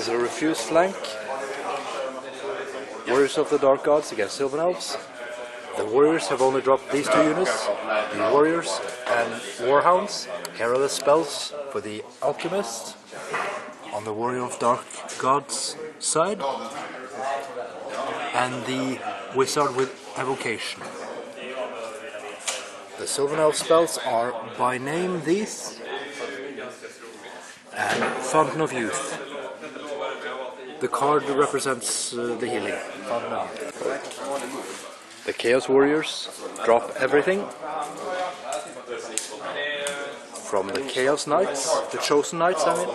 is a refused flank. Warriors of the Dark Gods against Sylvan Elves. The Warriors have only dropped these two units, the Warriors and Warhounds. Here are the spells for the Alchemist on the Warrior of Dark Gods side, and the Wizard with Evocation. The Sylvan Elf spells are by name these, and Fountain of Youth. The card represents the healing. Fountain of Youth. The Chaos Warriors drop everything from the Chaos Knights, the Chosen Knights I mean,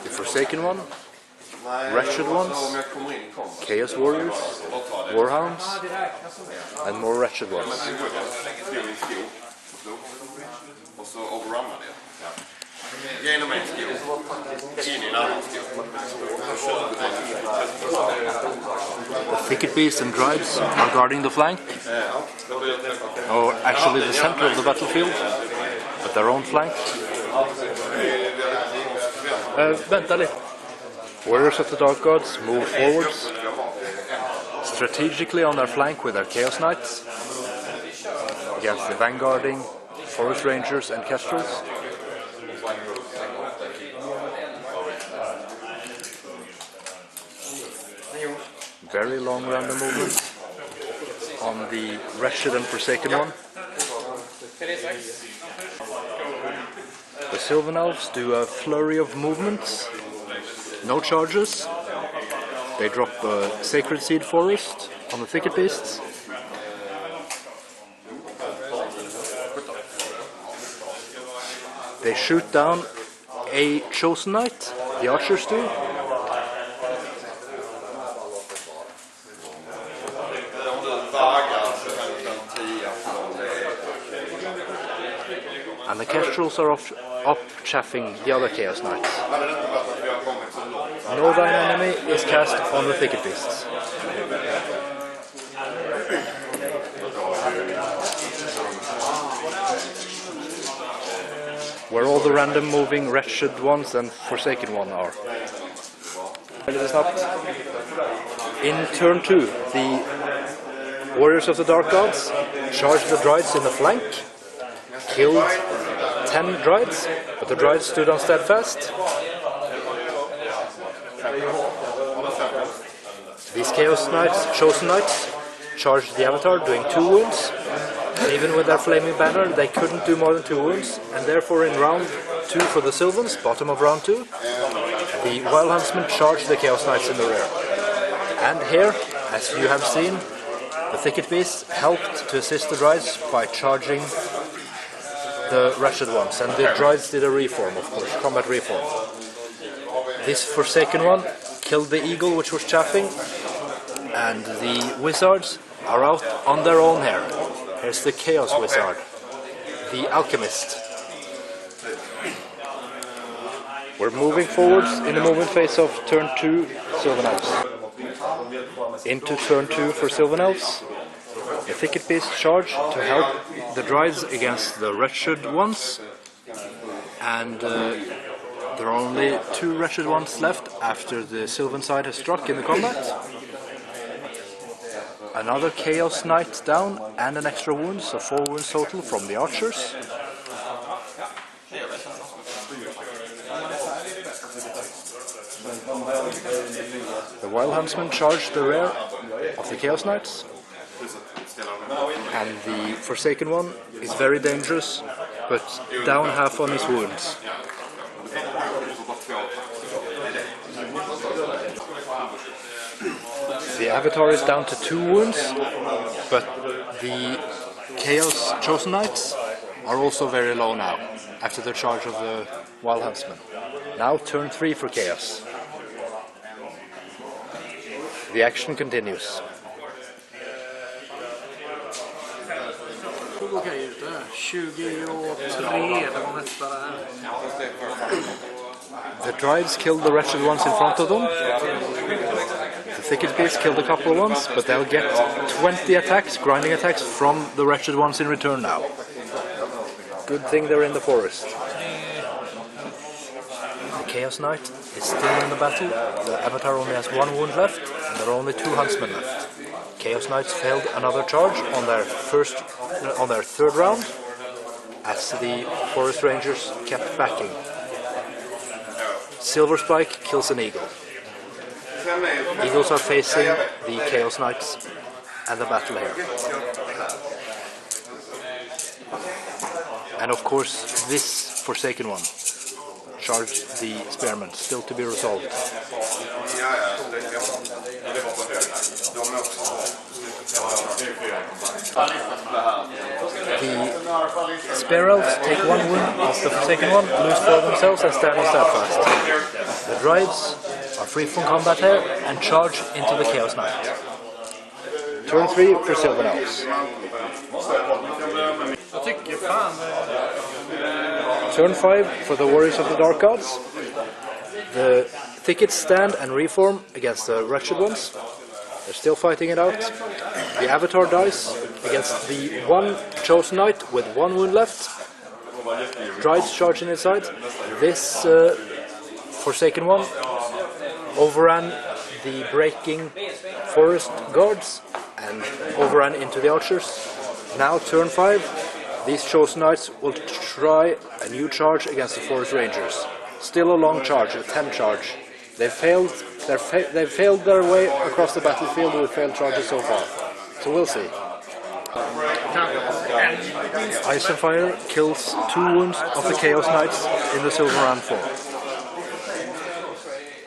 the Forsaken One, Wretched Ones, Chaos Warriors, Warhounds, and more Wretched Ones. The Thicket Beasts and Dryades are guarding the flank, or actually the center of the battlefield, but their own flank. Vänta lite. Warriors of the Dark Gods move forwards, strategically on their flank with their Chaos Knights, against the vanguarding Forest Rangers and Kestrels. Very long random movement on the Wretched and Forsaken One. The Sylvan Elves do a flurry of movements, no charges. They drop a Sacred Seed Forest on the Thicket Beasts. They shoot down a Chosen Knight, the Archers do. And the Kestrels are up chaffing the other Chaos Knights. No Thine Enemy is cast on the Thicket Beasts. Where all the random moving Wretched Ones and Forsaken One are. In turn 2, the Warriors of the Dark Gods charged the Dryades in the flank, killed 10 Dryades, but the Dryades stood on steadfast. These Chaos Knights, Chosen Knights, charged the Avatar, doing 2 wounds. And even with their flaming banner, they couldn't do more than 2 wounds, and therefore in round 2 for the Sylvans, bottom of round 2, the Wild Huntsmen charged the Chaos Knights in the rear. And here, as you have seen, the Thicket Beasts helped to assist the Dryades by charging the Wretched Ones, and the Dryades did a reform, of course, combat reform. This Forsaken One killed the Eagle, which was chaffing, and the Wizards are out on their own here. Here's the Chaos Wizard, the Alchemist. We're moving forwards in the movement phase of turn 2, Sylvan Elves. Into turn 2 for Sylvan Elves. The Thicket Beasts charge to help the Dryades against the Wretched Ones. And there are only 2 Wretched Ones left after the Sylvan side has struck in the combat. Another Chaos Knight down and an extra wound, so 4 wounds total from the Archers. The Wild Huntsmen charged the rear of the Chaos Knights, and the Forsaken One is very dangerous, but down half on his wounds. The Avatar is down to 2 wounds, but the Chaos Chosen Knights are also very low now, after the charge of the Wild Huntsman. Now turn 3 for Chaos. The action continues. The Dryades killed the Wretched Ones in front of them. The Thicket Beasts killed a couple of ones, but they'll get 20 attacks, grinding attacks, from the Wretched Ones in return now. Good thing they're in the forest. The Chaos Knight is still in the battle. The avatar only has 1 wound left, and there are only 2 huntsmen left. Chaos Knights failed another charge on their third round, as the Forest Rangers kept backing. Silver Spike kills an eagle. Eagles are facing the Chaos Knights and the battle here. And of course, this Forsaken one charged the Spearman, still to be resolved. The Spear Elves take 1 wound off the Forsaken one, lose 4 themselves and stand on steadfast. The Dryads are free from combat here and charge into the Chaos Knight. Turn 3 for Sylvan Elves. Turn 5 for the Warriors of the Dark Gods. The Thickets stand and reform against the Wretched Ones. They're still fighting it out. The Avatar dies against the 1 Chosen Knight with 1 wound left. Dryads charge in inside. This Forsaken one overran the breaking forest guards and overran into the archers. Now turn 5, these Chosen Knights will try a new charge against the Forest Rangers. Still a long charge, a 10 charge. They've failed their way across the battlefield with failed charges so far. So we'll see. Ice and Fire kills 2 wounds of the Chaos Knights in the Silver Round 4.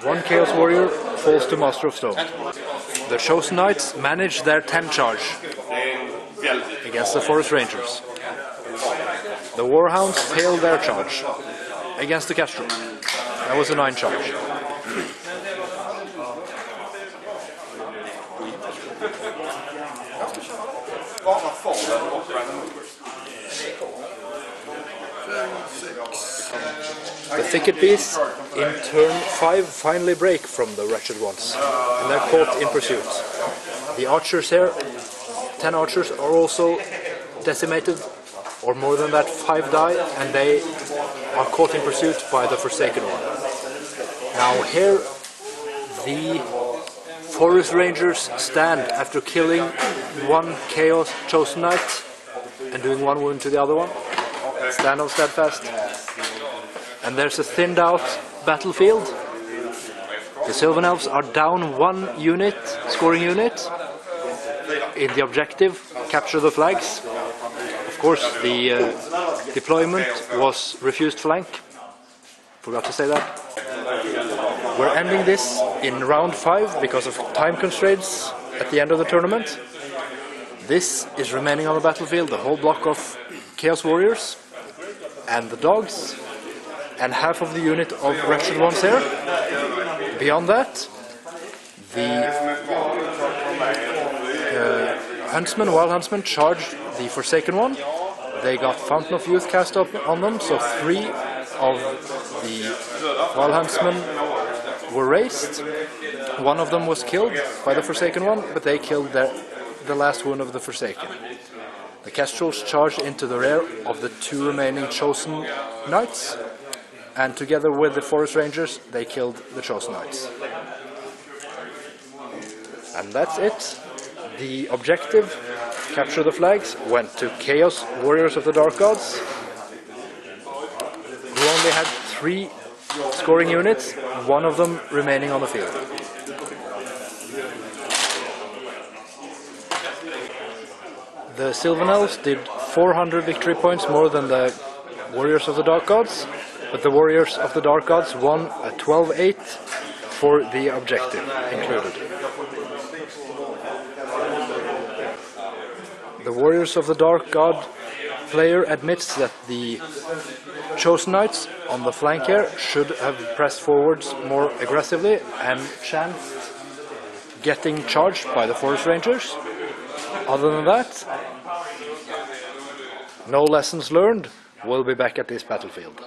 1 Chaos Warrior falls to Master of Stone. The Chosen Knights manage their 10 charge against the Forest Rangers. The Warhounds failed their charge against the Kestrel. That was a 9 charge. The Thicket Beasts in turn 5 finally break from the Wretched Ones, and they're caught in pursuit. The archers here, 10 archers, are also decimated, or more than that, 5 die, and they are caught in pursuit by the Forsaken one. Now here, the Forest Rangers stand after killing 1 Chaos Chosen Knight and doing 1 wound to the other one. Stand on steadfast. And there's a thinned out battlefield. The Sylvan Elves are down 1 unit, scoring unit, in the objective, capture the flags. Of course, the deployment was refused flank. Forgot to say that. We're ending this in round 5 because of time constraints at the end of the tournament. This is remaining on the battlefield, the whole block of Chaos Warriors and the dogs, and half of the unit of Wretched Ones here. Beyond that, the Huntsmen, Wild Huntsmen, charged the Forsaken one. They got Fountain of Youth cast up on them, so 3 of the Wild Huntsmen were raised. 1 of them was killed by the Forsaken one, but they killed the last one of the Forsaken. The Kestrels charged into the rear of the 2 remaining Chosen Knights, and together with the Forest Rangers, they killed the Chosen Knights. And that's it. The objective, capture the flags, went to Chaos Warriors of the Dark Gods, who only had 3 scoring units, 1 of them remaining on the field. The Sylvan Elves did 400 victory points more than the Warriors of the Dark Gods, but the Warriors of the Dark Gods won a 12-8 for the objective included. The Warriors of the Dark God player admits that the Chosen Knights on the flank here should have pressed forwards more aggressively and chanced getting charged by the Forest Rangers. Other than that, no lessons learned. We'll be back at this battlefield.